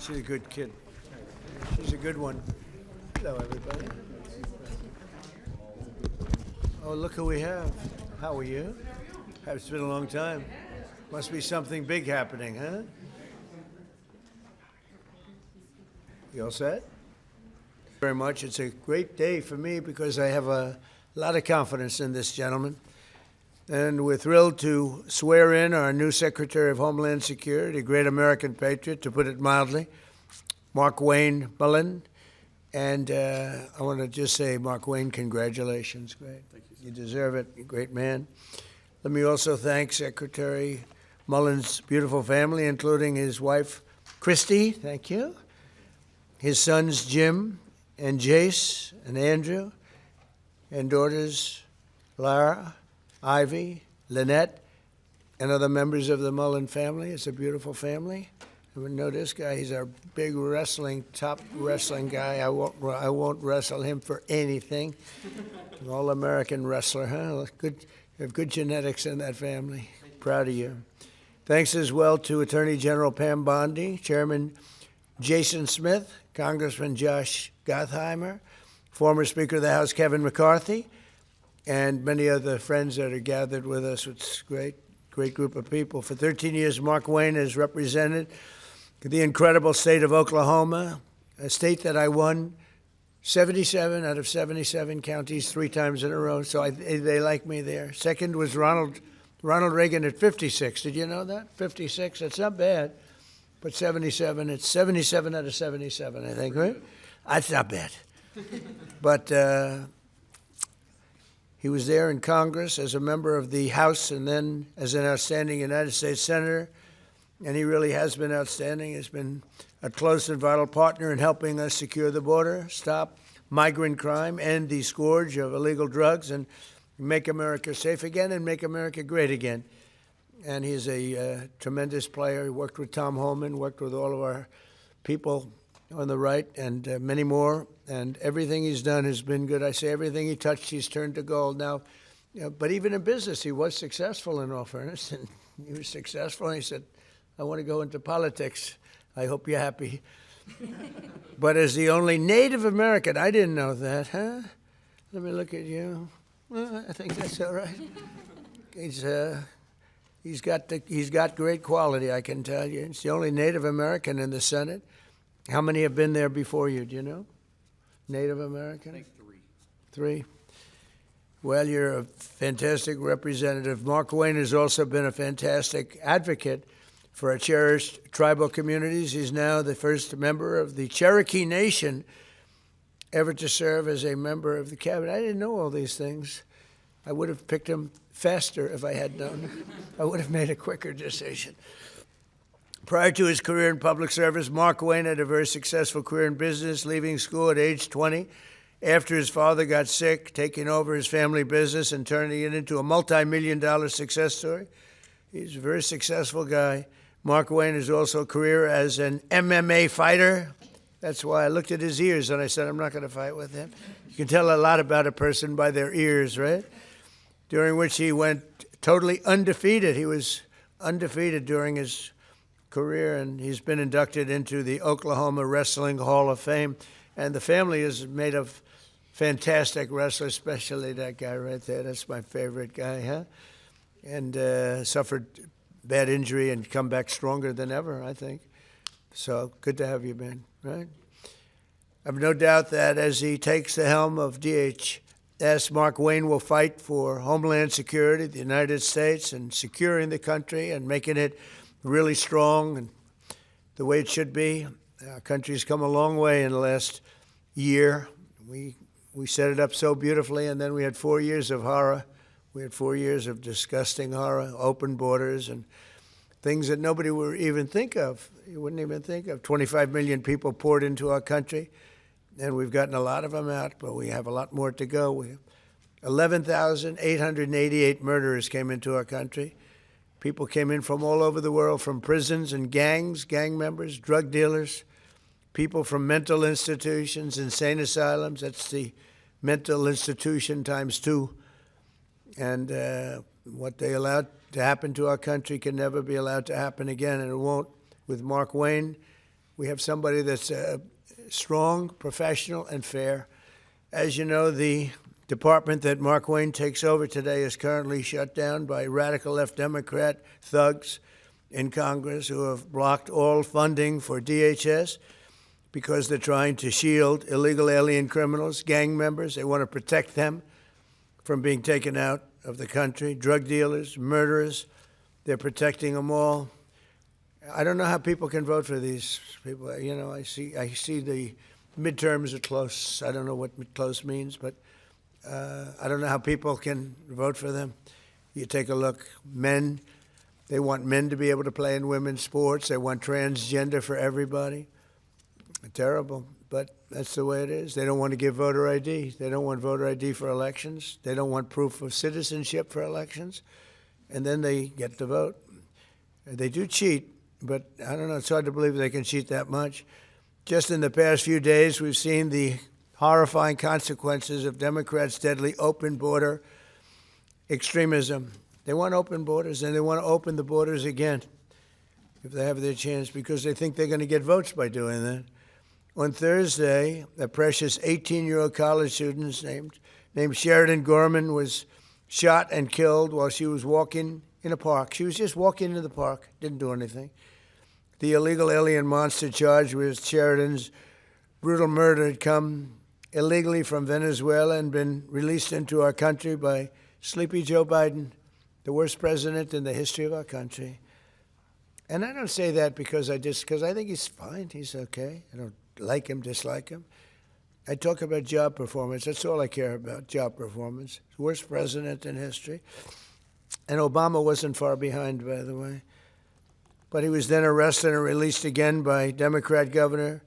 She's a good kid. She's a good one. Hello, everybody. Oh, look who we have. How are you? It's been a long time. Must be something big happening, huh? You all set? Very much. It's a great day for me because I have a lot of confidence in this gentleman. And we're thrilled to swear in our new Secretary of Homeland Security, a great American patriot, to put it mildly, Markwayne Mullin. And I want to just say, Markwayne, congratulations. Great. Thank you. You deserve it. You're a great man. Let me also thank Secretary Mullin's beautiful family, including his wife, Christy. Thank you. His sons, Jim and Jace and Andrew, and daughters, Lara, Ivy, Lynette, and other members of the Mullin family. It's a beautiful family. You know this guy, he's our big top wrestling guy. I won't wrestle him for anything. An all-American wrestler, huh? Good, you have good genetics in that family. Proud of you. Thanks as well to Attorney General Pam Bondi, Chairman Jason Smith, Congressman Josh Gottheimer, former Speaker of the House Kevin McCarthy, and many other friends that are gathered with us. It's a great group of people. For 13 years, Markwayne has represented the incredible state of Oklahoma, a state that I won 77 out of 77 counties 3 times in a row, so they like me there. Second was Ronald Reagan at 56. Did you know that? 56, that's not bad. But 77, it's 77 out of 77, I think, right? That's not bad. But he was there in Congress as a member of the House and then as an outstanding United States Senator. And he really has been outstanding. He's been a close and vital partner in helping us secure the border, stop migrant crime, end the scourge of illegal drugs, and make America safe again and make America great again. And he's a tremendous player. He worked with Tom Homan, worked with all of our people on the right, and many more. And everything he's done has been good. I say everything he touched, he's turned to gold. Now, but even in business, he was successful, in all fairness. And he was successful, and he said, I want to go into politics. I hope you're happy. But as the only Native American, I didn't know that, huh? Let me look at you. Well, I think that's all right. He's got great quality, I can tell you. It's the only Native American in the Senate. How many have been there before you? Do you know? Native American? I think 3. 3. Well, you're a fantastic representative. Markwayne has also been a fantastic advocate for our cherished tribal communities. He's now the first member of the Cherokee Nation ever to serve as a member of the cabinet. I didn't know all these things. I would have picked him faster if I had known. I would have made a quicker decision. Prior to his career in public service, Markwayne had a very successful career in business, leaving school at age 20 after his father got sick, taking over his family business and turning it into a multi-million-dollar success story. He's a very successful guy. Markwayne has also a career as an MMA fighter. That's why I looked at his ears and I said, I'm not going to fight with him. You can tell a lot about a person by their ears, right? During which he went totally undefeated. He was undefeated during his career, and he's been inducted into the Oklahoma Wrestling Hall of Fame. And the family is made of fantastic wrestlers, especially that guy right there. That's my favorite guy, huh? And suffered bad injury and come back stronger than ever, I think. So good to have you, man, right? I have no doubt that as he takes the helm of DHS, Markwayne will fight for Homeland Security, the United States, and securing the country and making it really strong and the way it should be. Our country's come a long way in the last year. We set it up so beautifully, and then we had 4 years of horror. We had 4 years of disgusting horror, open borders, and things that nobody would even think of. You wouldn't even think of. 25 million people poured into our country, and we've gotten a lot of them out, but we have a lot more to go. 11,888 murderers came into our country. People came in from all over the world, from prisons and gangs, gang members, drug dealers, people from mental institutions, insane asylums. That's the mental institution times 2. And what they allowed to happen to our country can never be allowed to happen again, and it won't with Markwayne We have somebody that's strong, professional, and fair. As you know, the department that Markwayne takes over today is currently shut down by radical left Democrat thugs in Congress who have blocked all funding for DHS because they're trying to shield illegal alien criminals, gang members. They want to protect them from being taken out of the country, drug dealers, murderers. They're protecting them all. I don't know how people can vote for these people. You know, I see the midterms are close. I don't know what close means, but I don't know how people can vote for them. You take a look. Men, they want men to be able to play in women's sports. They want transgender for everybody. Terrible, but that's the way it is. They don't want to give voter ID. They don't want voter ID for elections. They don't want proof of citizenship for elections. And then they get to vote. They do cheat, but I don't know. It's hard to believe they can cheat that much. Just in the past few days, we've seen the horrifying consequences of Democrats' deadly open border extremism. They want open borders, and they want to open the borders again if they have their chance, because they think they're going to get votes by doing that. On Thursday, a precious 18-year-old college student named Sheridan Gorman was shot and killed while she was walking in a park. She was just walking into the park, didn't do anything. The illegal alien monster charged with Sheridan's brutal murder had come illegally from Venezuela and been released into our country by sleepy Joe Biden, the worst president in the history of our country. And I don't say that because I think he's fine, he's okay. I don't like him, dislike him. I talk about job performance. That's all I care about, job performance. Worst president in history. And Obama wasn't far behind, by the way. But he was then arrested and released again by Democrat governor,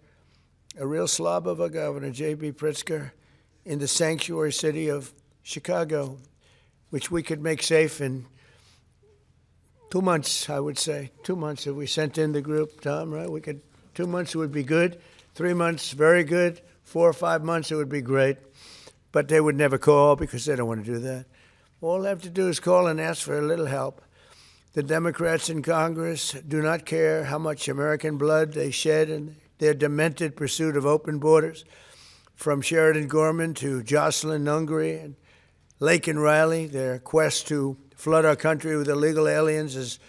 a real slob of a governor, J.B. Pritzker, in the sanctuary city of Chicago, which we could make safe in 2 months, I would say. 2 months if we sent in the group, Tom, right? 2 months would be good. 3 months, very good. 4 or 5 months, it would be great. But they would never call because they don't want to do that. All they have to do is call and ask for a little help. The Democrats in Congress do not care how much American blood they shed in their demented pursuit of open borders. From Sheridan Gorman to Jocelyn Nungary and Laken Riley, their quest to flood our country with illegal aliens has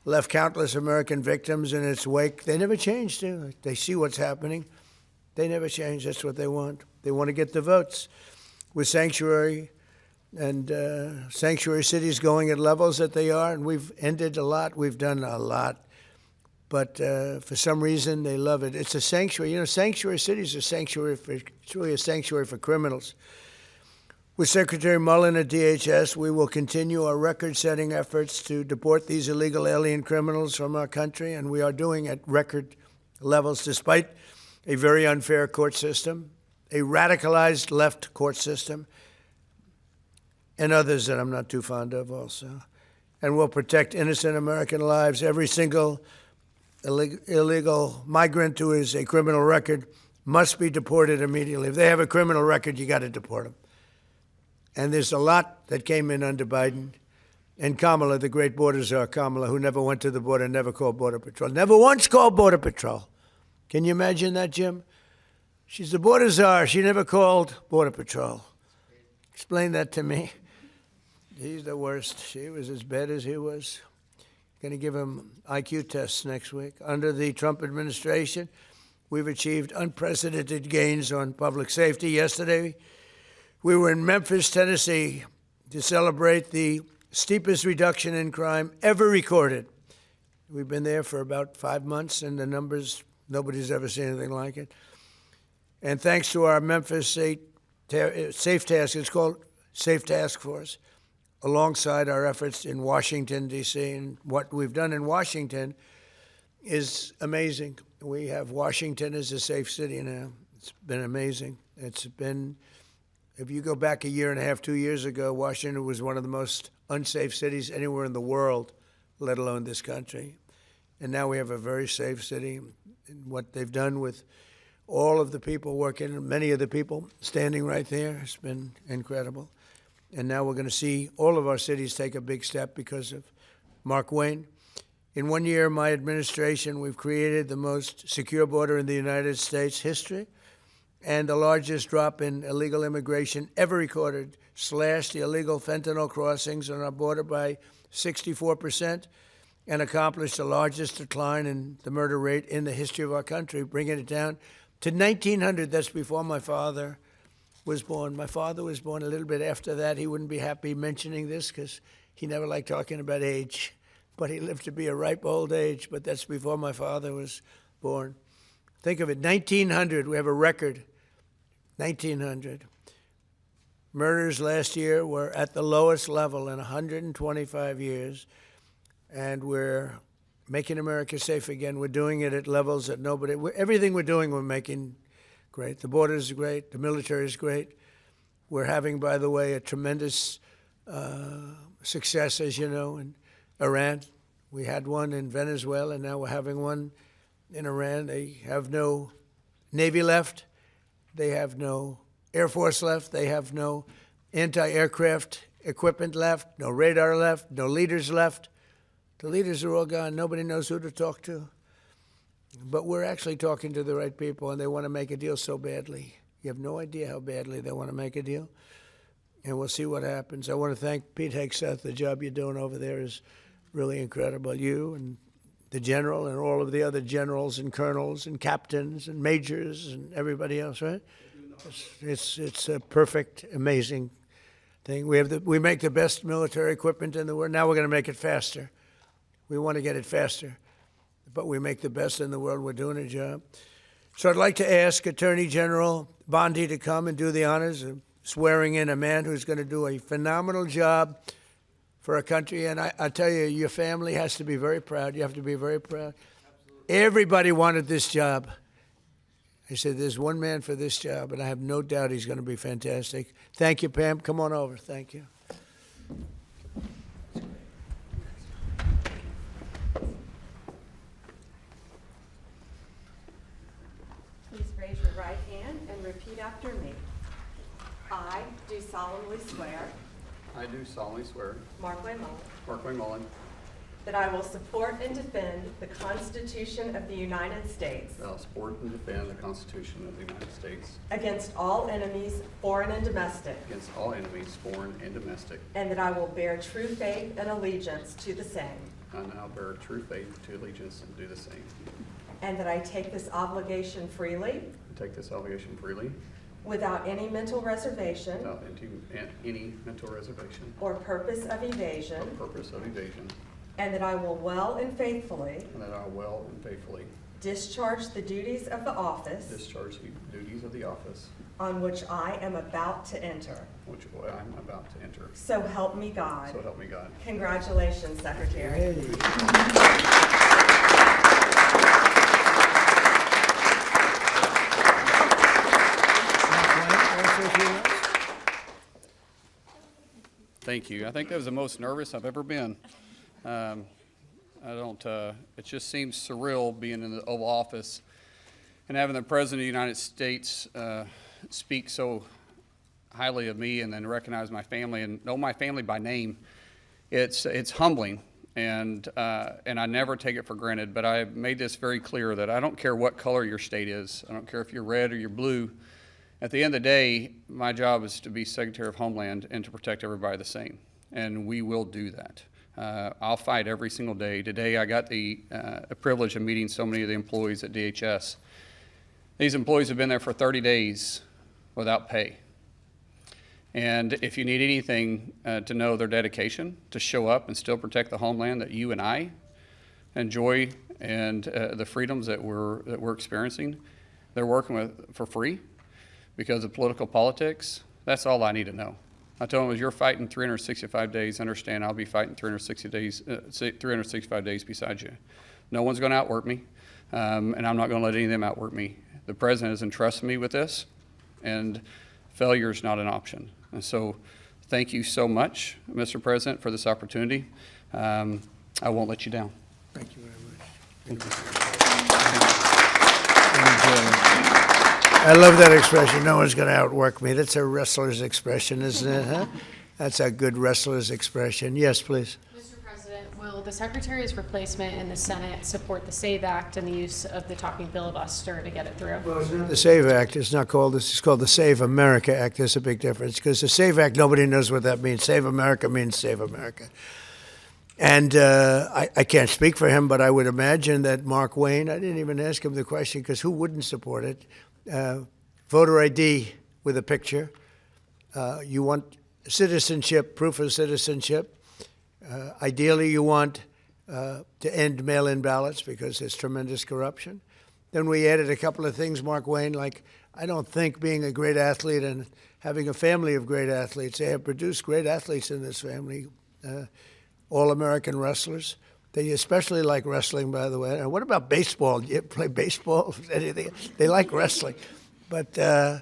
left countless American victims in its wake. They never changed. They see what's happening. They never change. That's what they want. They want to get the votes. With sanctuary and sanctuary cities going at levels that they are, and we've ended a lot. We've done a lot. But for some reason, they love it. It's a sanctuary. You know, sanctuary cities are sanctuary for, it's really a sanctuary for criminals. With Secretary Mullin at DHS, we will continue our record-setting efforts to deport these illegal alien criminals from our country, and we are doing at record levels despite a very unfair court system, a radicalized left court system, and others that I'm not too fond of also. And we'll protect innocent American lives. Every single illegal migrant who is a criminal record must be deported immediately. If they have a criminal record, you got to deport them. And there's a lot that came in under Biden. And Kamala, the great border czar Kamala, who never went to the border, never called Border Patrol, never once called Border Patrol. Can you imagine that, Jim? She's the border czar. She never called Border Patrol. Explain that to me. He's the worst. She was as bad as he was. Going to give him IQ tests next week. Under the Trump administration, we've achieved unprecedented gains on public safety. Yesterday, we were in Memphis, Tennessee, to celebrate the steepest reduction in crime ever recorded. We've been there for about 5 months, and the numbers, nobody's ever seen anything like it. And thanks to our Memphis Safe Task, it's called Safe Task Force, alongside our efforts in Washington, D.C. And what we've done in Washington is amazing. We have Washington as a safe city now. It's been amazing. It's been, if you go back a year and a half, 2 years ago, Washington was one of the most unsafe cities anywhere in the world, let alone this country. And now we have a very safe city. And what they've done with all of the people working, many of the people standing right there, has been incredible. And now we're going to see all of our cities take a big step because of Markwayne In 1 year, my administration, we've created the most secure border in the United States history and the largest drop in illegal immigration ever recorded, slashed the illegal fentanyl crossings on our border by 64%, and accomplished the largest decline in the murder rate in the history of our country, bringing it down to 1,900. That's before my father was born. My father was born a little bit after that. He wouldn't be happy mentioning this because he never liked talking about age, but he lived to be a ripe old age, but that's before my father was born. Think of it, 1,900, we have a record, 1,900. Murders last year were at the lowest level in 125 years, and we're making America safe again. We're doing it at levels that everything we're doing, we're making great. The border is great, the military is great. We're having, by the way, a tremendous success, as you know, in Iran. We had one in Venezuela, and now we're having one in Iran. They have no Navy left. They have no Air Force left. They have no anti-aircraft equipment left, no radar left, no leaders left. The leaders are all gone. Nobody knows who to talk to. But we're actually talking to the right people, and they want to make a deal so badly. You have no idea how badly they want to make a deal. And we'll see what happens. I want to thank Pete Hegseth. The job you're doing over there is really incredible. You and the general and all of the other generals and colonels and captains and majors and everybody else, right? It's a perfect, amazing thing. We make the best military equipment in the world. Now we're going to make it faster. We want to get it faster, but we make the best in the world. We're doing a job. So I'd like to ask Attorney General Bondi to come and do the honors of swearing in a man who's going to do a phenomenal job for our country. And I tell you, your family has to be very proud. You have to be very proud. Absolutely. Everybody wanted this job. I said, there's one man for this job, and I have no doubt he's going to be fantastic. Thank you, Pam. Come on over. Thank you. Please raise your right hand and repeat after me. I do solemnly swear. I do solemnly swear. Markwayne Mullin. Markwayne Mullin. That I will support and defend the Constitution of the United States. That I will support and defend the Constitution of the United States. Against all enemies, foreign and domestic. Against all enemies, foreign and domestic. And that I will bear true faith and allegiance to the same. And I will bear true faith to allegiance and do the same. And that I take this obligation freely. I take this obligation freely. Without any mental reservation. Without any mental reservation. Or purpose of evasion. Or purpose of evasion. And that I will well and faithfully. And that I will well and faithfully. Discharge the duties of the office. Discharge the duties of the office. On which I am about to enter. Which I am about to enter. So help me God. So help me God. Congratulations, Secretary. Hey. Thank you. I think that was the most nervous I've ever been. It just seems surreal being in the Oval Office and having the President of the United States speak so highly of me and then recognize my family and know my family by name. It's humbling, and I never take it for granted, but I made this very clear that I don't care what color your state is. I don't care if you're red or you're blue. At the end of the day, my job is to be Secretary of Homeland and to protect everybody the same, and we will do that. I'll fight every single day. Today I got the privilege of meeting so many of the employees at DHS. These employees have been there for 30 days without pay. And if you need anything to know their dedication to show up and still protect the homeland that you and I enjoy and the freedoms that we're experiencing, they're working with for free because of political politics. That's all I need to know. I told them, as you're fighting 365 days, understand I'll be fighting 365 days beside you. No one's going to outwork me, and I'm not going to let any of them outwork me. The President has entrusted me with this, and failure is not an option. And so thank you so much, Mr. President, for this opportunity. I won't let you down. Thank you very much. Thank you. I love that expression, no one's going to outwork me. That's a wrestler's expression, isn't it? Huh? That's a good wrestler's expression. Yes, please. Mr. President, Will the Secretary's replacement in the Senate support the SAVE Act and the use of the talking filibuster to get it through? Well, it's not the SAVE Act. It's not called this. It's called the Save America Act. There's a big difference because the SAVE Act, nobody knows what that means. Save America means Save America. And I can't speak for him, but I would imagine that Markwayne, I didn't even ask him the question because who wouldn't support it? Voter ID with a picture. You want citizenship, proof of citizenship. Ideally, you want to end mail-in ballots because there's tremendous corruption. Then we added a couple of things, Markwayne, like I don't think being a great athlete and having a family of great athletes, they have produced great athletes in this family, all-American wrestlers. They especially like wrestling, by the way. And what about baseball? Do you play baseball? Anything? They like wrestling. But I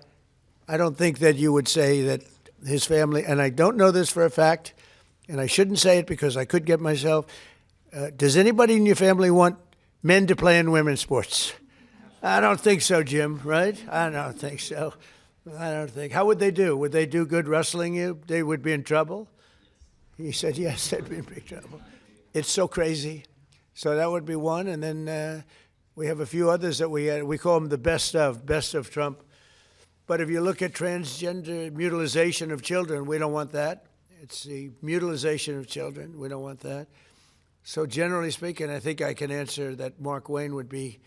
don't think that you would say that his family, and I don't know this for a fact, and I shouldn't say it because I could get myself. Does anybody in your family want men to play in women's sports? I don't think so, Jim, right? I don't think so. I don't think. How would they do? Would they do good wrestling you? They would be in trouble? He said, yes, they'd be in big trouble. It's so crazy. So that would be one. And then we have a few others that we call them the best of Trump. But if you look at transgender mutilization of children, we don't want that. It's the mutilization of children. We don't want that. So generally speaking, I think I can answer that Markwayne would be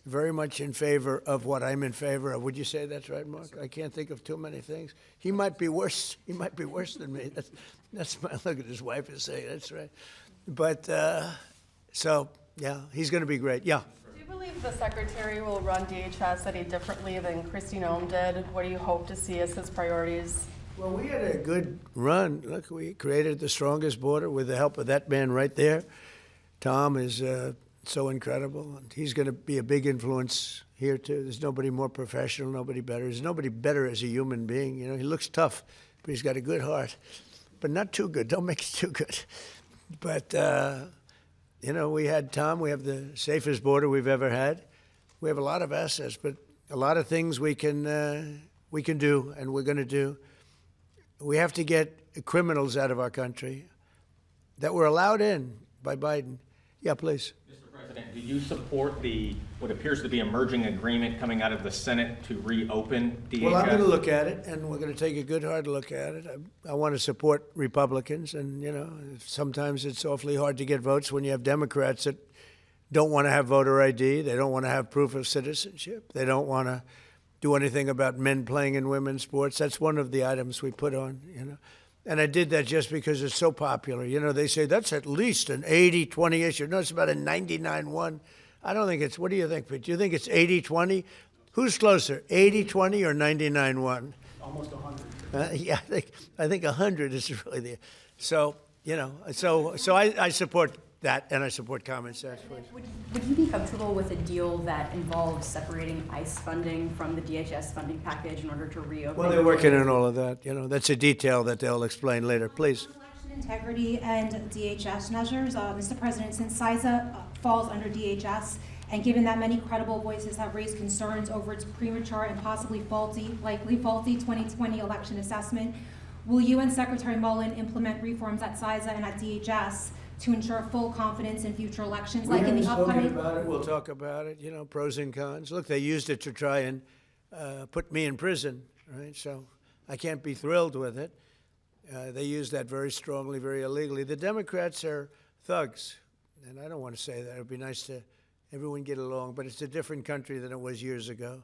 very much in favor of what I'm in favor of. Would you say that's right, Mark? I can't think of too many things. He might be worse. He might be worse than me. That's my look at his wife is saying. That's right. But so yeah, he's going to be great. Yeah. Do you believe the Secretary will run DHS any differently than Kristi Noem did? What do you hope to see as his priorities? Well, we had a good run. Look, we created the strongest border with the help of that man right there. Tom is so incredible, and he's going to be a big influence here too. There's nobody more professional, nobody better. There's nobody better as a human being. You know, he looks tough, but he's got a good heart, but not too good. Don't make it too good. But you know, we had Tom. We have the safest border we've ever had. We have a lot of assets, but a lot of things we can do, and we're going to do. We have to get criminals out of our country that were allowed in by Biden. Yeah, please. Mr. President, do you support what appears to be a merging agreement coming out of the Senate to reopen DHS? Well, I'm going to look at it, and we're going to take a good, hard look at it. I want to support Republicans, and, you know, sometimes it's awfully hard to get votes when you have Democrats that don't want to have voter ID. They don't want to have proof of citizenship. They don't want to do anything about men playing in women's sports. That's one of the items we put on, you know. And I did that just because it's so popular. You know, they say that's at least an 80-20 issue. No, it's about a 99-1. I don't think it's, what do you think, Pete? Do you think it's 80-20? Who's closer, 80-20 or 99-1? Almost 100. Yeah, I think 100 is really the, so, you know, so I support that, and I support common sense. Would you be comfortable with a deal that involves separating ICE funding from the DHS funding package in order to reopen? Well, they're working on all of that. You know, that's a detail that they'll explain later. Please. Election integrity and DHS measures. Mr. President, since CISA falls under DHS, and given that many credible voices have raised concerns over its premature and possibly likely faulty 2020 election assessment, will you and Secretary Mullin implement reforms at CISA and at DHS to ensure full confidence in future elections, like in the upcoming? About it. We'll talk about it. You know, pros and cons. Look, they used it to try and put me in prison, right? So I can't be thrilled with it. They used that very strongly, very illegally. The Democrats are thugs, and I don't want to say that. It would be nice to everyone get along, but it's a different country than it was years ago.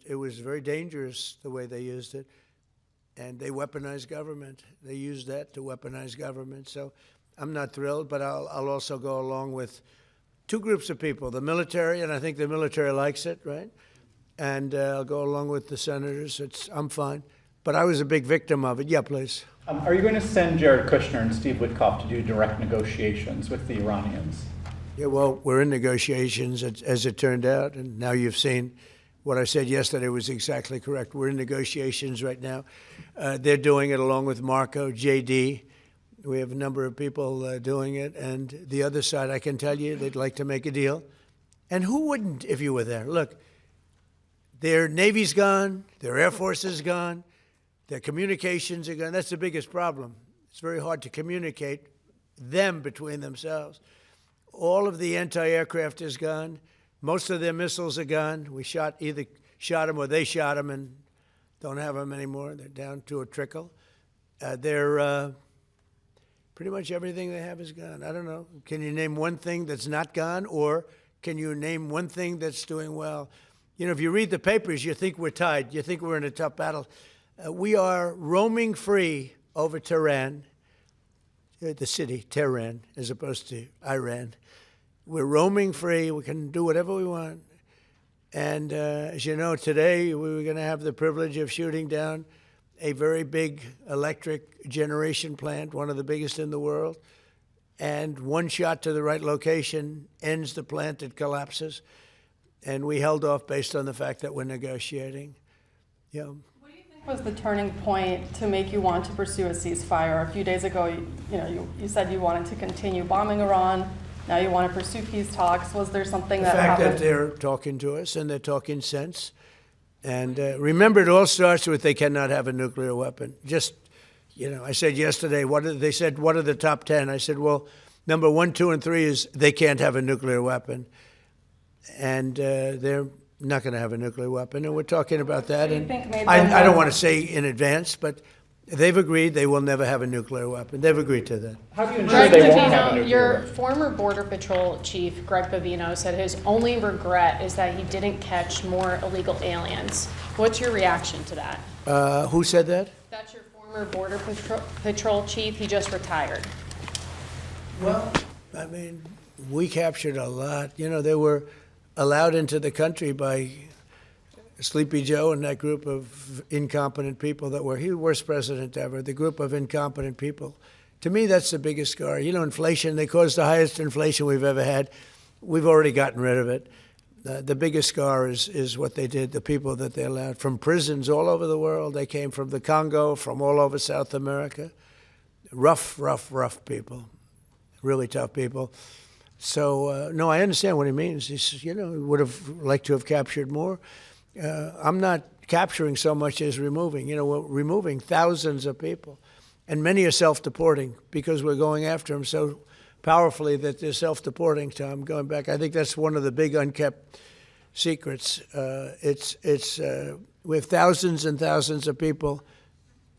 It was very dangerous the way they used it. And they weaponized government. They used that to weaponize government. So I'm not thrilled, but I'll also go along with two groups of people, the military, and I think the military likes it, right? And I'll go along with the senators. I'm fine. But I was a big victim of it. Yeah, please. Are you going to send Jared Kushner and Steve Witkoff to do direct negotiations with the Iranians? Yeah, well, we're in negotiations, as it turned out, and now you've seen what I said yesterday was exactly correct. We're in negotiations right now. They're doing it along with Marco, JD. We have a number of people doing it. And the other side, I can tell you, they'd like to make a deal. And who wouldn't if you were there? Look, their Navy's gone. Their Air Force is gone. Their communications are gone. That's the biggest problem. It's very hard to communicate them between themselves. All of the anti-aircraft is gone. Most of their missiles are gone. We either shot them or they shot them and don't have them anymore. They're down to a trickle. Pretty much everything they have is gone. I don't know. Can you name one thing that's not gone, or can you name one thing that's doing well? You know, if you read the papers, you think we're tied. You think we're in a tough battle. We are roaming free over Tehran, the city, Tehran, as opposed to Iran. We're roaming free. We can do whatever we want. And as you know, today we were going to have the privilege of shooting down a very big electric generation plant, one of the biggest in the world. And one shot to the right location ends the plant, it collapses. And we held off based on the fact that we're negotiating. Yeah. What do you think was the turning point to make you want to pursue a ceasefire? A few days ago, you said you wanted to continue bombing Iran. Now you want to pursue peace talks. Was there something that happened? The fact that they're talking to us and they're talking sense. And remember, it all starts with they cannot have a nuclear weapon. Just, I said yesterday, they said, what are the top 10? I said, well, number 1, 2, and 3 is they can't have a nuclear weapon. And they're not going to have a nuclear weapon. And we're talking about that. And I don't want to say in advance, but they've agreed they will never have a nuclear weapon. They've agreed to that. How do you ensure they won't have a nuclear Your weapon? former Border Patrol chief, Greg Bovino, said his only regret is that he didn't catch more illegal aliens. What's your reaction to that? Who said that? That's your former Border Patrol chief. He just retired. Well, I mean, we captured a lot. They were allowed into the country by Sleepy Joe and that group of incompetent people that were, he was the worst president ever, the group of incompetent people. To me, that's the biggest scar. Inflation, they caused the highest inflation we've ever had. We've already gotten rid of it. The biggest scar is what they did, the people that they allowed from prisons all over the world. They came from the Congo, from all over South America. Rough people, really tough people. So, no, I understand what he means. He would have liked to have captured more. I'm not capturing so much as removing. We're removing thousands of people. And many are self-deporting because we're going after them so powerfully that they're self-deporting, Tom. Going back, I think that's one of the big unkept secrets. We have thousands and thousands of people,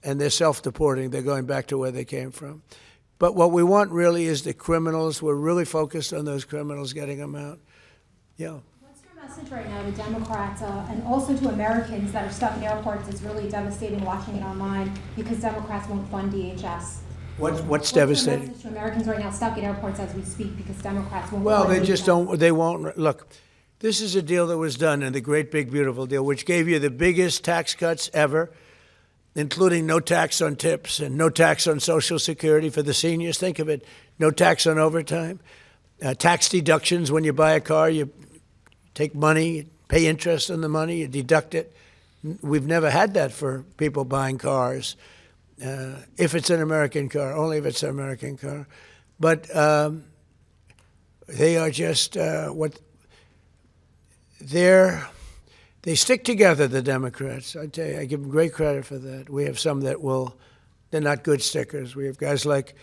and they're self-deporting. They're going back to where they came from. But what we want really is the criminals. We're really focused on those criminals, getting them out. Yeah. What's your message right now to Democrats and also to Americans that are stuck in airports? It's really devastating watching it online because Democrats won't fund DHS. What's devastating? Your message to Americans right now stuck in airports as we speak because Democrats won't Well, fund they just DHS? don't, they won't. Look, this is a deal that was done in the great big beautiful deal, which gave you the biggest tax cuts ever, including no tax on tips and no tax on Social Security for the seniors. Think of it, no tax on overtime, tax deductions when you buy a car, you take money, you pay interest on the money, you deduct it. We've never had that for people buying cars, if it's an American car, only if it's an American car. But they are just they stick together, the Democrats. I tell you, I give them great credit for that. We have some that they're not good stickers. We have guys like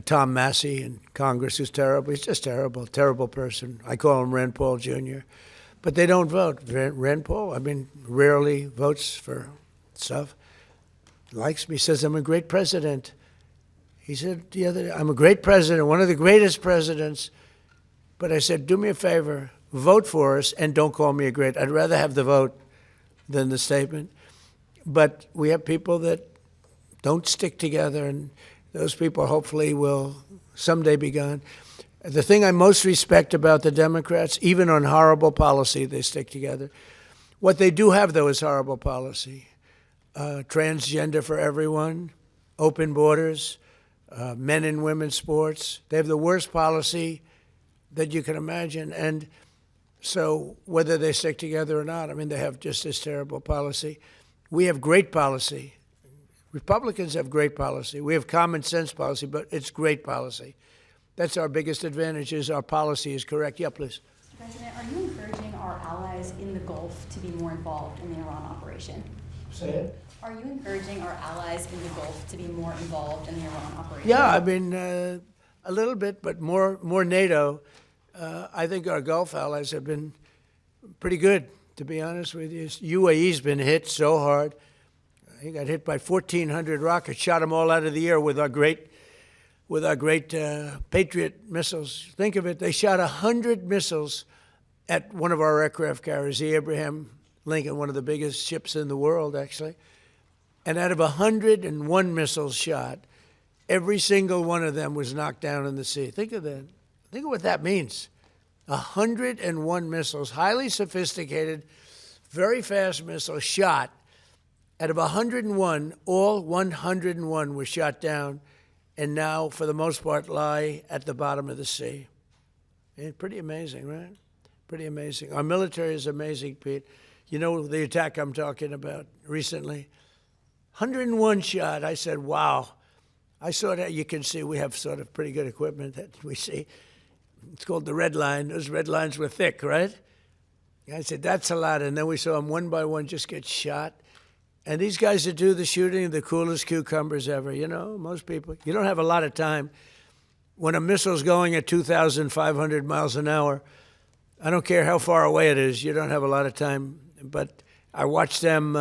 Tom Massey in Congress, who's terrible. He's just terrible person. I call him Rand Paul Jr. But they don't vote. Rand Paul, rarely votes for stuff. Likes me, says I'm a great president. He said the other day, I'm a great president, one of the greatest presidents. But I said, do me a favor, vote for us and don't call me a great. I'd rather have the vote than the statement. But we have people that don't stick together, and those people hopefully will someday be gone. The thing I most respect about the Democrats, even on horrible policy, they stick together. What they do have, though, is horrible policy. Transgender for everyone, open borders, men and women's sports. They have the worst policy that you can imagine. And so whether they stick together or not, they have just this terrible policy. We have great policy. Republicans have great policy. We have common sense policy, but it's great policy. That's our biggest advantage, is our policy is correct. Yeah, please. Mr. President, are you encouraging our allies in the Gulf to be more involved in the Iran operation? Say it. Are you encouraging our allies in the Gulf to be more involved in the Iran operation? Yeah, A little bit, but more NATO. I think our Gulf allies have been pretty good, to be honest with you. UAE's been hit so hard. He got hit by 1,400 rockets, shot them all out of the air with our great Patriot missiles. Think of it, they shot 100 missiles at one of our aircraft carriers, the Abraham Lincoln, one of the biggest ships in the world, actually. And out of 101 missiles shot, every single one of them was knocked down in the sea. Think of that. Think of what that means. 101 missiles, highly sophisticated, very fast missiles shot. Out of 101, all 101 were shot down, and now, for the most part, lie at the bottom of the sea. Pretty amazing, right? Pretty amazing. Our military is amazing, Pete. You know the attack I'm talking about recently? 101 shot. I said, wow. I saw that. You can see we have sort of pretty good equipment that we see. It's called the red line. Those red lines were thick, right? I said, that's a lot. And then we saw them one by one just get shot. And these guys that do the shooting, the coolest cucumbers ever. You know, most people, you don't have a lot of time. When a missile's going at 2,500 miles an hour, I don't care how far away it is, you don't have a lot of time. But I watched them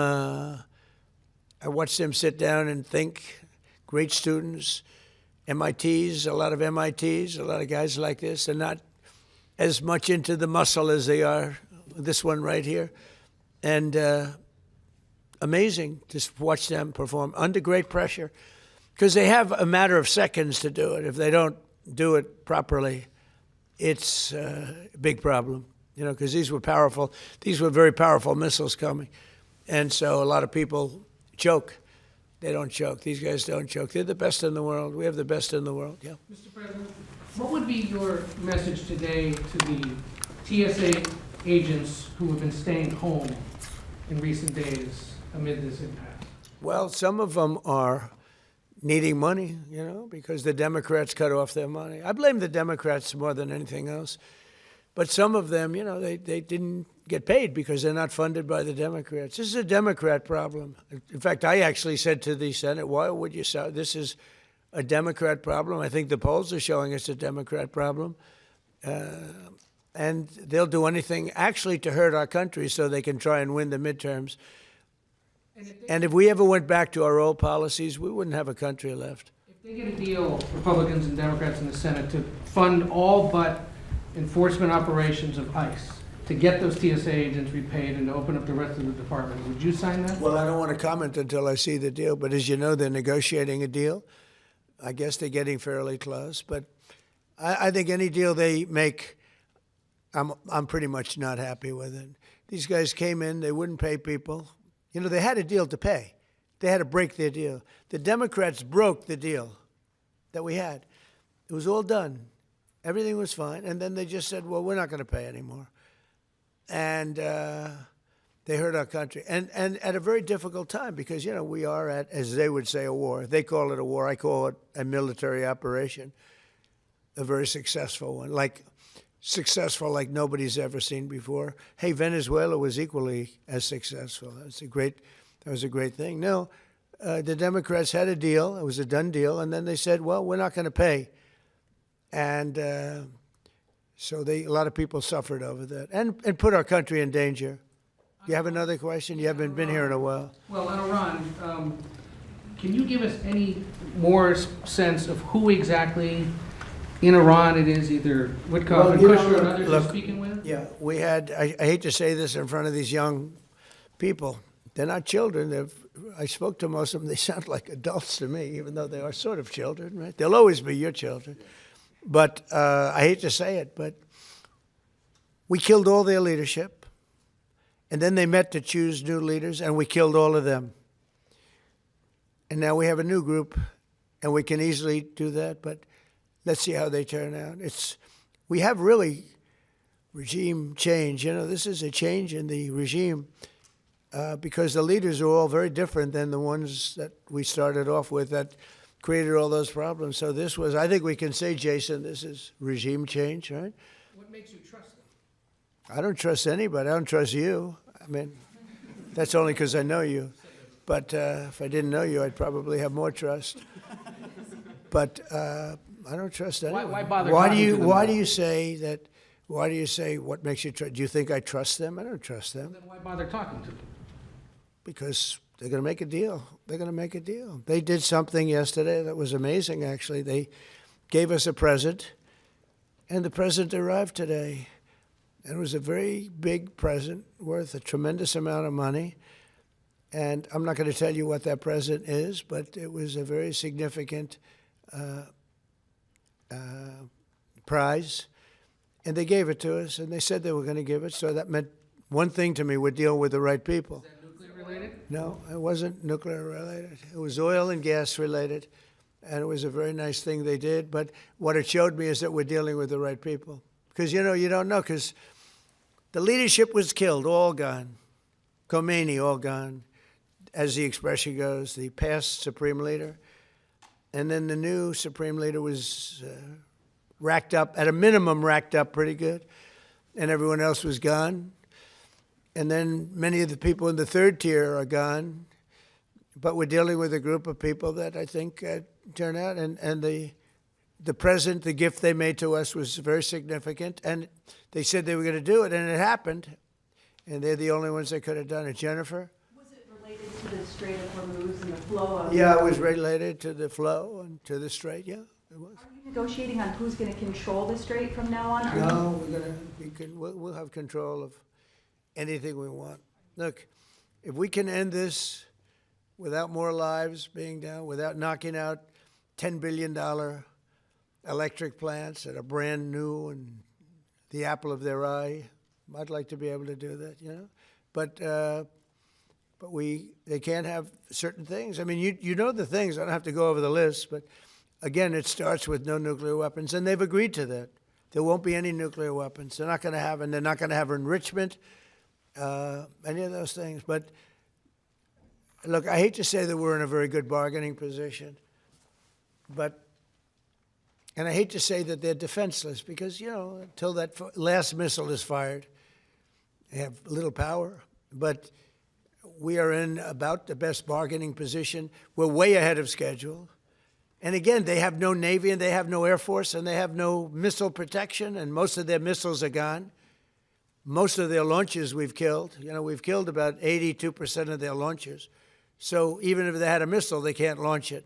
sit down and think. Great students, MITs, a lot of MITs, a lot of guys like this. They're not as much into the muscle as they are this one right here. And amazing to watch them perform under great pressure, because they have a matter of seconds to do it. If they don't do it properly, it's a big problem, you know, because these were powerful. These were very powerful missiles coming. And so a lot of people choke. They don't choke. These guys don't choke. They're the best in the world. We have the best in the world, yeah. Mr. President, what would be your message today to the TSA agents who have been staying home in recent days amid this impasse? Well, some of them are needing money, you know, because the Democrats cut off their money. I blame the Democrats more than anything else. But some of them, you know, they didn't get paid because they're not funded by the Democrats. This is a Democrat problem. In fact, I actually said to the Senate, why would you say this is a Democrat problem? I think the polls are showing it's a Democrat problem. And they'll do anything actually to hurt our country so they can try and win the midterms. And if we ever went back to our old policies, we wouldn't have a country left. If they get a deal, Republicans and Democrats in the Senate, to fund all but enforcement operations of ICE, to get those TSA agents repaid and to open up the rest of the department, would you sign that? Well, I don't want to comment until I see the deal, but as you know, they're negotiating a deal. I guess they're getting fairly close, but I think any deal they make, I'm pretty much not happy with it. These guys came in, they wouldn't pay people. You know, they had a deal to pay. They had to break their deal. The Democrats broke the deal that we had. It was all done. Everything was fine. And then they just said, well, we're not going to pay anymore. And they hurt our country. And at a very difficult time because, you know, we are at, as they would say, a war. They call it a war. I call it a military operation, a very successful one, successful like nobody's ever seen before. Hey, Venezuela was equally as successful. That was a great thing. No, the Democrats had a deal. It was a done deal. And then they said, well, we're not going to pay. And so a lot of people suffered over that and put our country in danger. You have another question? You haven't been here in a while. Well, on Iran, can you give us any more sense of who exactly in Iran it is, either Witkoff and Kushner and others you're speaking with? Yeah, we had, I hate to say this in front of these young people. They're not children. I spoke to most of them. They sound like adults to me, even though they are sort of children, right? They'll always be your children. But I hate to say it, but we killed all their leadership. And then they met to choose new leaders, and we killed all of them. And now we have a new group, and we can easily do that, but let's see how they turn out. We have really regime change. You know, this is a change in the regime because the leaders are all very different than the ones that we started off with that created all those problems. So this was, I think we can say, Jason, this is regime change, right? What makes you trust them? I don't trust anybody. I don't trust you. I mean, that's only because I know you. But if I didn't know you, I'd probably have more trust. But I don't trust anyone. why bother Why do talking you to them Why then? do you say that? Why do you say what makes you trust? Do you think I trust them? I don't trust them Then why bother talking to them? because they're going to make a deal. They're going to make a deal. They did something yesterday that was amazing. Actually, they gave us a present, and the present arrived today. And it was a very big present worth a tremendous amount of money. And I'm not going to tell you what that present is, but it was a very significant prize. And they gave it to us, and they said they were going to give it. So that meant one thing to me: we're dealing with the right people. Is that nuclear related? No, it wasn't nuclear related. It was oil and gas related. And it was a very nice thing they did. But what it showed me is that we're dealing with the right people. Because, you know, you don't know, because the leadership was killed, all gone. Khomeini, all gone, as the expression goes, the past supreme leader. And then the new supreme leader was racked up, at a minimum racked up pretty good. And everyone else was gone. And then many of the people in the third tier are gone. But we're dealing with a group of people that I think turn out. And the present, the gift they made to us was very significant. And they said they were going to do it, and it happened. And they're the only ones that could have done it. Jennifer? Was it related to the Strait of Hormuz and the flow of? Yeah, it was related to the flow and to the strait. Yeah, it was. Are you negotiating on who's going to control the strait from now on? Are you- No, we'll have control of anything we want. Look, if we can end this without more lives being down, without knocking out $10 billion electric plants that are brand new and the apple of their eye, I'd like to be able to do that, you know. But they can't have certain things. I mean, you know the things. I don't have to go over the list, but again, it starts with no nuclear weapons, and they've agreed to that. There won't be any nuclear weapons. They're not going to have, and they're not going to have enrichment, any of those things. But look, I hate to say that we're in a very good bargaining position, and I hate to say that they're defenseless because, you know, until that last missile is fired, they have little power. But we are in about the best bargaining position. We're way ahead of schedule. And again, they have no Navy and they have no Air Force and they have no missile protection, and most of their missiles are gone. Most of their launches we've killed. You know, we've killed about 82% of their launchers. So even if they had a missile, they can't launch it.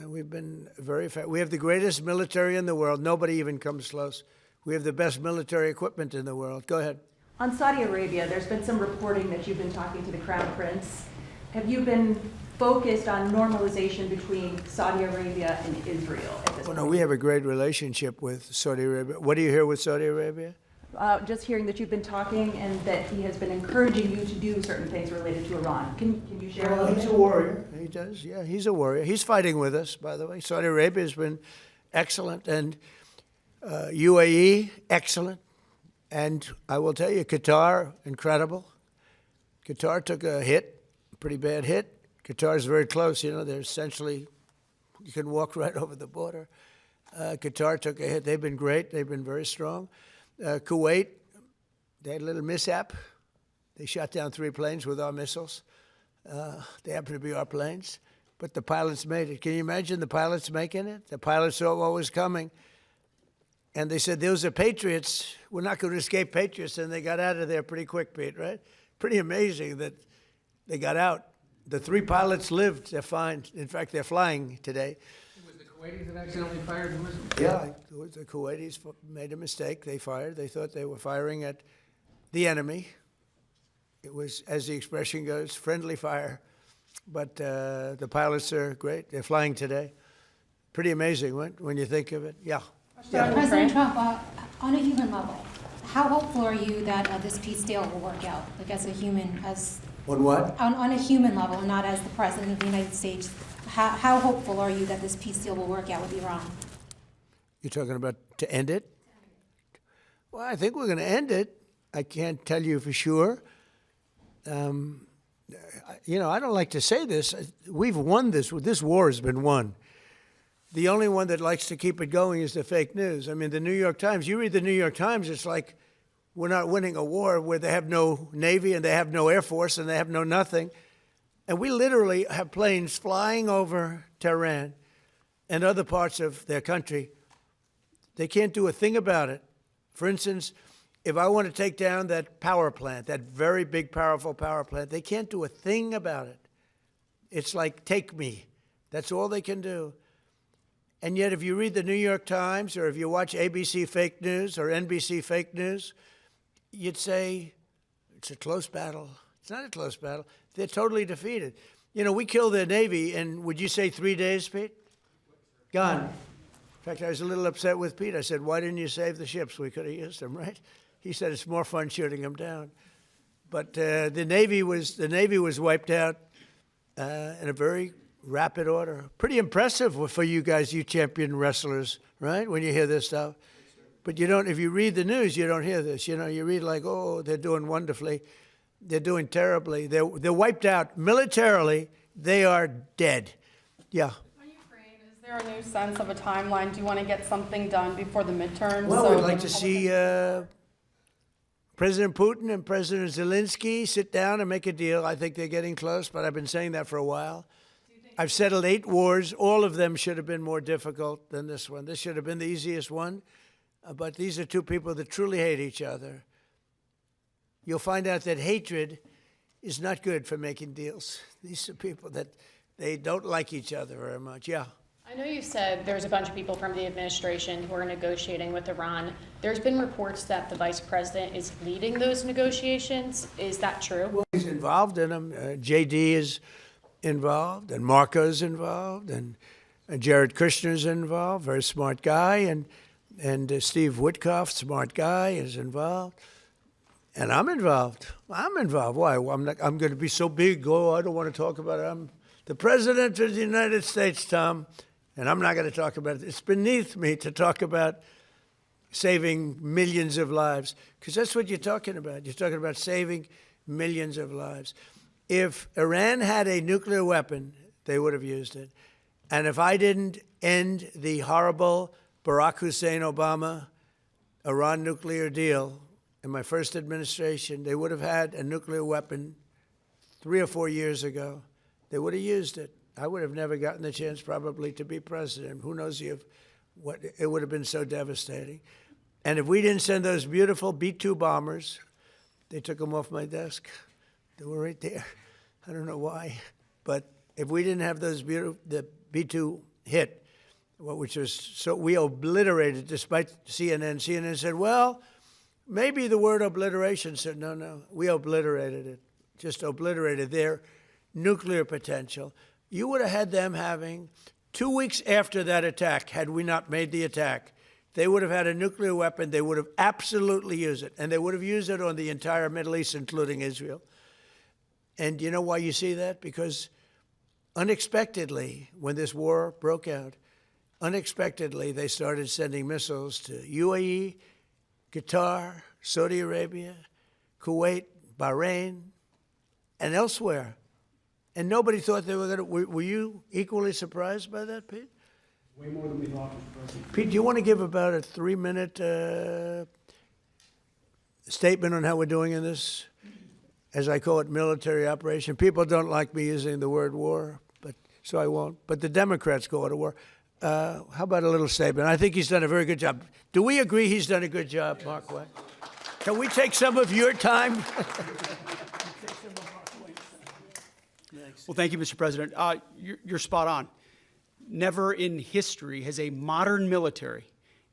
We've been very effective. We have the greatest military in the world. Nobody even comes close. We have the best military equipment in the world. Go ahead. On Saudi Arabia, there's been some reporting that you've been talking to the Crown Prince. Have you been focused on normalization between Saudi Arabia and Israel at this Well, point? no, we have a great relationship with Saudi Arabia. What do you hear with Saudi Arabia? Just hearing that you've been talking and that he has been encouraging you to do certain things related to Iran. Can you share a Well, little he's bit? a warrior. He does, yeah. He's a warrior. He's fighting with us, by the way. Saudi Arabia has been excellent, and UAE, excellent. And I will tell you, Qatar, incredible. Qatar took a hit, a pretty bad hit. Qatar's very close, you know. They're essentially, you can walk right over the border. Qatar took a hit. They've been great. They've been very strong. Kuwait, they had a little mishap. They shot down 3 planes with our missiles. They happen to be our planes, but the pilots made it. Can you imagine the pilots making it? The pilots saw what was coming, and they said, those are Patriots. We're not going to escape Patriots, and they got out of there pretty quick, Pete, right? Pretty amazing that they got out. The 3 pilots lived. They're fine. In fact, they're flying today. Was the Kuwaitis that accidentally fired the missile? Yeah, the Kuwaitis made a mistake. They fired. They thought they were firing at the enemy. It was, as the expression goes, friendly fire. But the pilots are great. They're flying today. Pretty amazing when you think of it. Yeah. President Trump, on a human level, how hopeful are you that this peace deal will work out? Like as a human, On what? on a human level, not as the President of the United States, how hopeful are you that this peace deal will work out with Iran? You're talking about to end it? Well, I think we're going to end it. I can't tell you for sure. You know, I don't like to say this. We've won this. This war has been won. The only one that likes to keep it going is the fake news. I mean, the New York Times, you read the New York Times, it's like we're not winning a war where they have no Navy and they have no Air Force and they have no nothing. And we literally have planes flying over Tehran and other parts of their country, they can't do a thing about it. For instance, if I want to take down that power plant, that very big, powerful power plant, they can't do a thing about it. It's like, take me. That's all they can do. And yet, if you read the New York Times, or if you watch ABC fake news or NBC fake news, you'd say, it's a close battle. It's not a close battle. They're totally defeated. You know, we killed their Navy in, would you say 3 days, Pete? Gone. In fact, I was a little upset with Pete. I said, why didn't you save the ships? We could have used them, right? He said, it's more fun shooting them down. But the Navy was wiped out in a very rapid order. Pretty impressive for you guys, you champion wrestlers, right? When you hear this stuff. But you don't, if you read the news, you don't hear this. You know, you read like, oh, they're doing wonderfully. They're doing terribly. They're wiped out militarily. They are dead. Yeah. On Ukraine, is there a new sense of a timeline? Do you want to get something done before the midterms? Well, So we'd like to see President Putin and President Zelensky sit down and make a deal. I think they're getting close, but I've been saying that for a while. I've settled 8 wars. All of them should have been more difficult than this one. This should have been the easiest one. But these are two people that truly hate each other. You'll find out that hatred is not good for making deals. These are people that they don't like each other very much. Yeah. I know you said there's a bunch of people from the administration who are negotiating with Iran. There's been reports that the vice president is leading those negotiations. Is that true? Well, he's involved in them. JD is involved, and Marco's involved, and Jared Kushner's involved, very smart guy, and Steve Witkoff, smart guy, is involved. And I'm involved. I'm involved. Why? I'm going to be so big. Oh, I don't want to talk about it. I'm the President of the United States, Tom, and I'm not going to talk about it. It's beneath me to talk about saving millions of lives, because that's what you're talking about. You're talking about saving millions of lives. If Iran had a nuclear weapon, they would have used it. And if I didn't end the horrible Barack Hussein Obama Iran nuclear deal in my first administration, they would have had a nuclear weapon 3 or 4 years ago. They would have used it. I would have never gotten the chance probably to be president. Who knows what it would have been so devastating. And if we didn't send those beautiful B-2 bombers, they took them off my desk. They were right there. I don't know why. But if we didn't have those beautiful, the B-2 hit, which was so, we obliterated, despite CNN. CNN said, well, maybe the word obliteration said, no, we obliterated it, just obliterated their nuclear potential. You would have had them having, 2 weeks after that attack, had we not made the attack, they would have had a nuclear weapon. They would have absolutely used it. And they would have used it on the entire Middle East, including Israel. And you know why you see that? Because unexpectedly, when this war broke out, unexpectedly, they started sending missiles to UAE, Qatar, Saudi Arabia, Kuwait, Bahrain, and elsewhere. And nobody thought they were going to. Were you equally surprised by that, Pete? Way more than we thought, Mr. President. Pete, do you want to give about a 3-minute statement on how we're doing in this, as I call it, military operation? People don't like me using the word war, so I won't. But the Democrats call it a war. How about a little statement? I think he's done a very good job. Do we agree he's done a good job, Markwayne? Can we take some of your time? Well, thank you, Mr. President. You're spot on. Never in history has a modern military,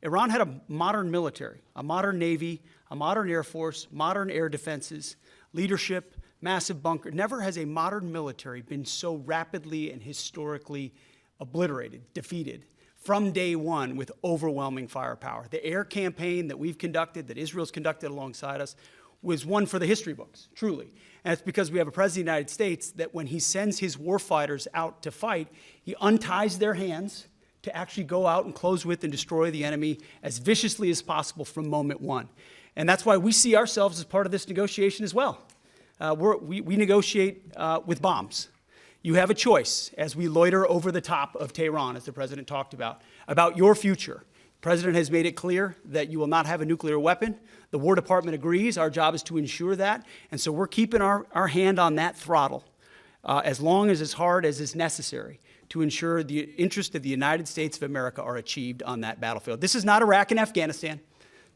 Iran had a modern military, a modern Navy, a modern Air Force, modern air defenses, leadership, massive bunker. Never has a modern military been so rapidly and historically obliterated, defeated, from day one with overwhelming firepower. The air campaign that we've conducted, that Israel's conducted alongside us, was one for the history books, truly. And it's because we have a president of the United States that when he sends his warfighters out to fight, he unties their hands to actually go out and close with and destroy the enemy as viciously as possible from moment one. And that's why we see ourselves as part of this negotiation as well. We negotiate with bombs. You have a choice as we loiter over the top of Tehran, as the president talked about your future. The president has made it clear that you will not have a nuclear weapon. The War Department agrees. Our job is to ensure that. And so we're keeping our hand on that throttle as long as hard as is necessary to ensure the interests of the United States of America are achieved on that battlefield. This is not Iraq and Afghanistan.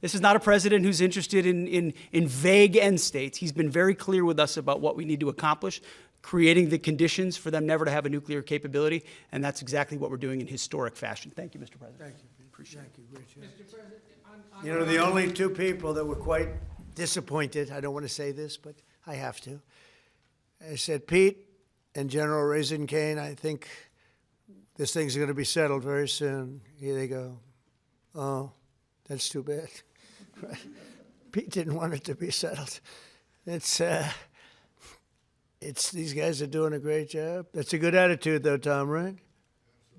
This is not a president who's interested in vague end states. He's been very clear with us about what we need to accomplish, creating the conditions for them never to have a nuclear capability, and that's exactly what we're doing in historic fashion. Thank you, Mr. President. Thank you. Appreciate it. Thank you. Great job. You know, the only two people that were quite disappointed, I don't want to say this, but I have to. I said, Pete and General Raisin Kane, I think this thing's going to be settled very soon. Here they go. Oh, that's too bad. Pete didn't want it to be settled. It's these guys are doing a great job. That's a good attitude, though, Tom, right?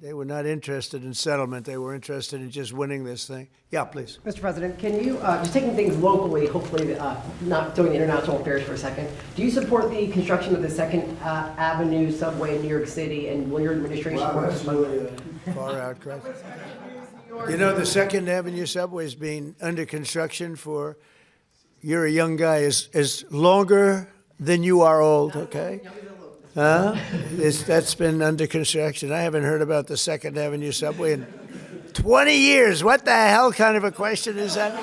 They were not interested in settlement. They were interested in just winning this thing. Yeah, please. Mr. President, can you, just taking things locally, hopefully not doing international affairs for a second, do you support the construction of the 2nd Avenue subway in New York City, and will your administration work? That's really a far out question. You know, the 2nd Avenue subway has been under construction for, you're a young guy, is longer than you are old, okay? That's been under construction. I haven't heard about the 2nd Avenue subway in 20 years. What the hell kind of a question is that?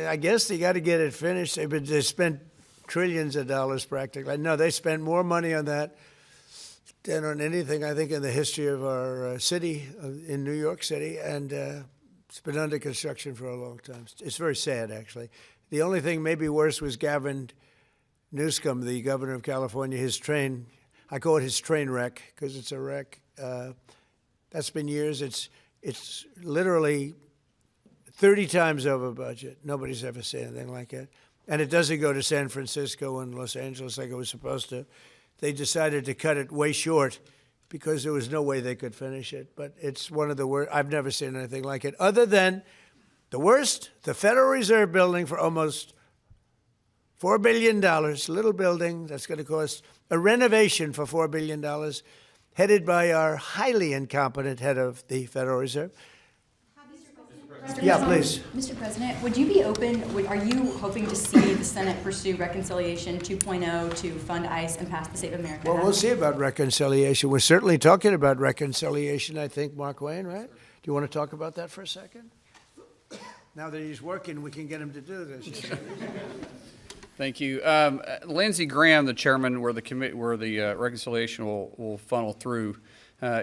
I guess they got to get it finished. They spent trillions of dollars practically. No, they spent more money on that than on anything, I think, in the history of our city, in New York City. And it's been under construction for a long time. It's very sad, actually. The only thing maybe worse was Gavin Newsom, the governor of California, his train, I call it his train wreck because it's a wreck. That's been years. It's literally 30 times over budget. Nobody's ever seen anything like it. And it doesn't go to San Francisco and Los Angeles like it was supposed to. They decided to cut it way short because there was no way they could finish it. But it's one of the worst. I've never seen anything like it. Other than the worst, the Federal Reserve building for almost $4 billion, little building that's going to cost a renovation for $4 billion, headed by our highly incompetent head of the Federal Reserve. Yeah, please. Mr. President, would you be open, are you hoping to see the Senate pursue Reconciliation 2.0 to fund ICE and pass the Save America Act? Well, we'll see about reconciliation. We're certainly talking about reconciliation, I think, Markwayne, right? Do you want to talk about that for a second? Now that he's working, we can get him to do this. Thank you. Lindsey Graham, the chairman, where the reconciliation will funnel through,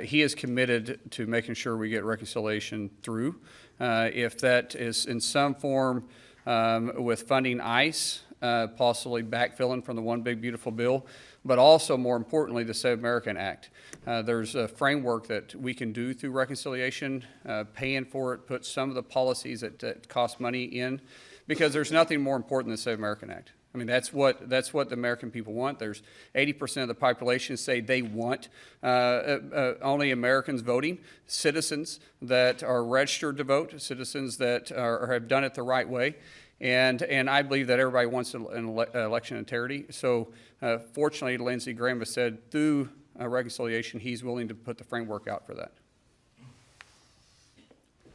he is committed to making sure we get reconciliation through. If that is in some form with funding ICE, possibly backfilling from the One Big Beautiful Bill, but also more importantly, the Save America Act. There's a framework that we can do through reconciliation, paying for it, put some of the policies that cost money in, because there's nothing more important than the Save America Act. I mean, that's what the American people want. There's 80% of the population say they want only Americans voting, citizens that are registered to vote, citizens that have done it the right way. And I believe that everybody wants an election integrity. So fortunately, Lindsey Graham has said through reconciliation, he's willing to put the framework out for that.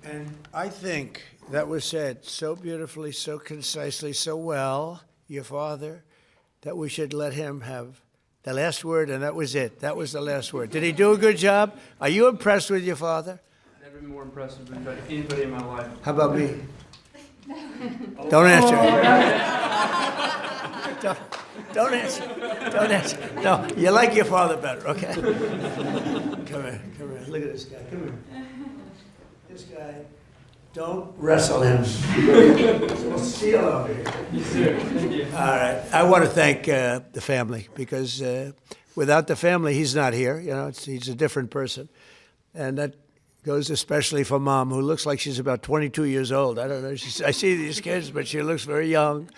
And I think that was said so beautifully, so concisely, so well, your father, that we should let him have the last word, and that was it. That was the last word. Did he do a good job? Are you impressed with your father? Never been more impressed with anybody in my life. How about me? Don't answer. Don't answer. Don't answer. No, you like your father better, okay? Come here. Look at this guy. Come here. This guy, don't wrestle him. We'll steal over here. Yes, sir. Thank you. All right. I want to thank the family because without the family, he's not here. You know, he's a different person. And that goes especially for Mom, who looks like she's about 22 years old. I don't know. I see these kids, but she looks very young.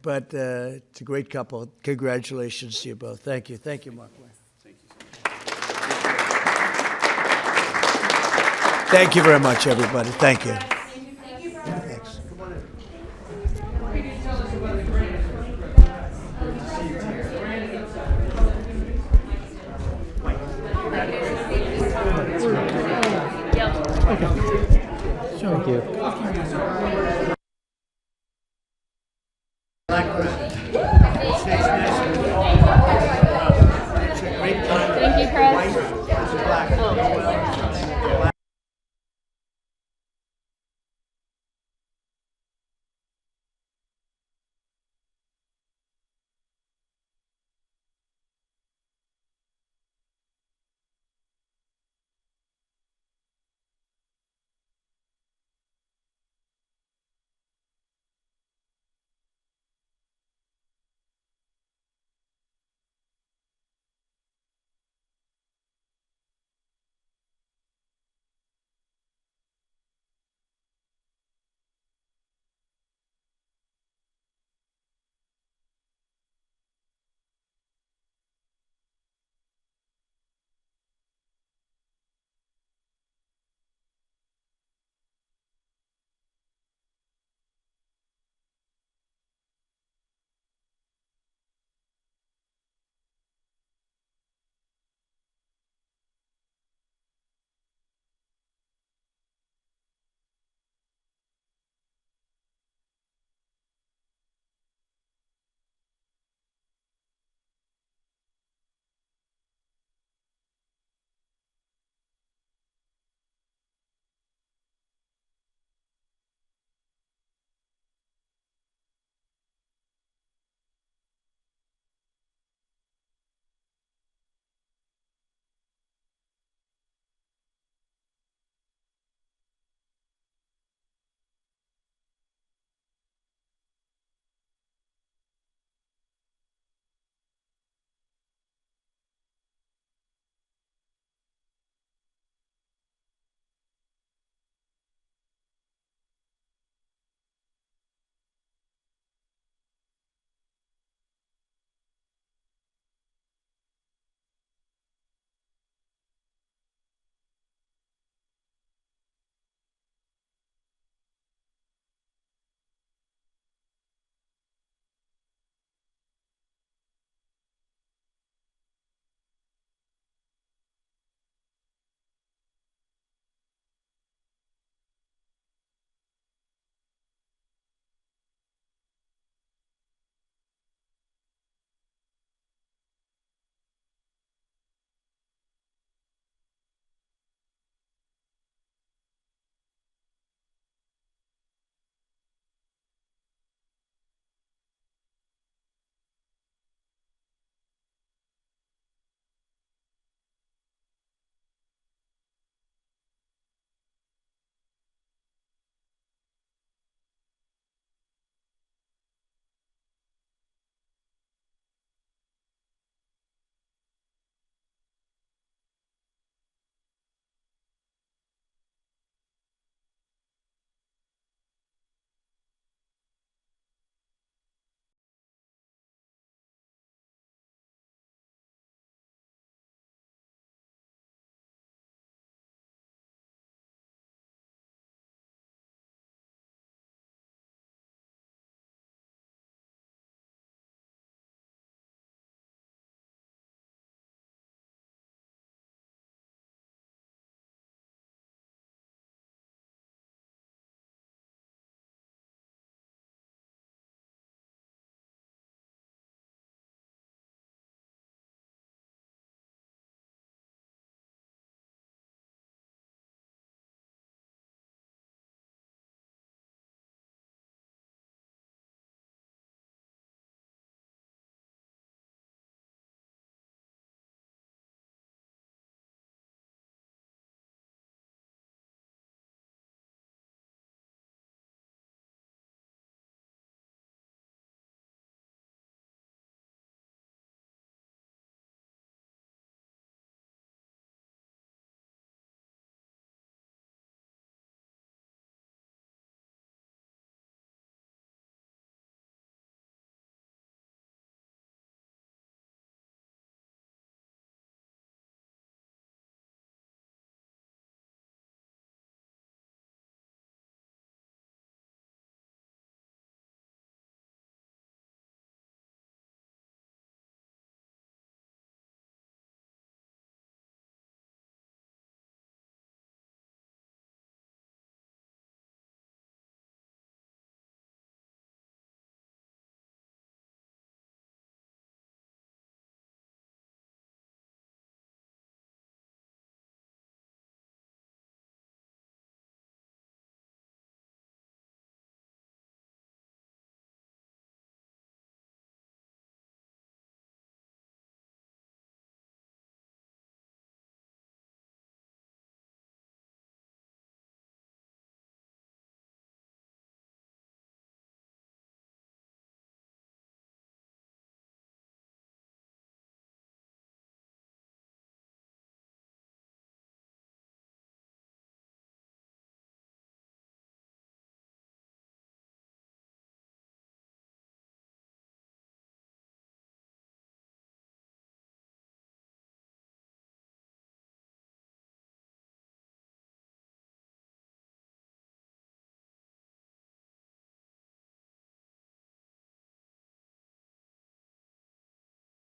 But it's a great couple. Congratulations to you both. Thank you. Thank you, Mark. Thank you. Thank you very much, everybody. Thank you. Thanks. Come on in. What can you tell us about the grant? Thank you.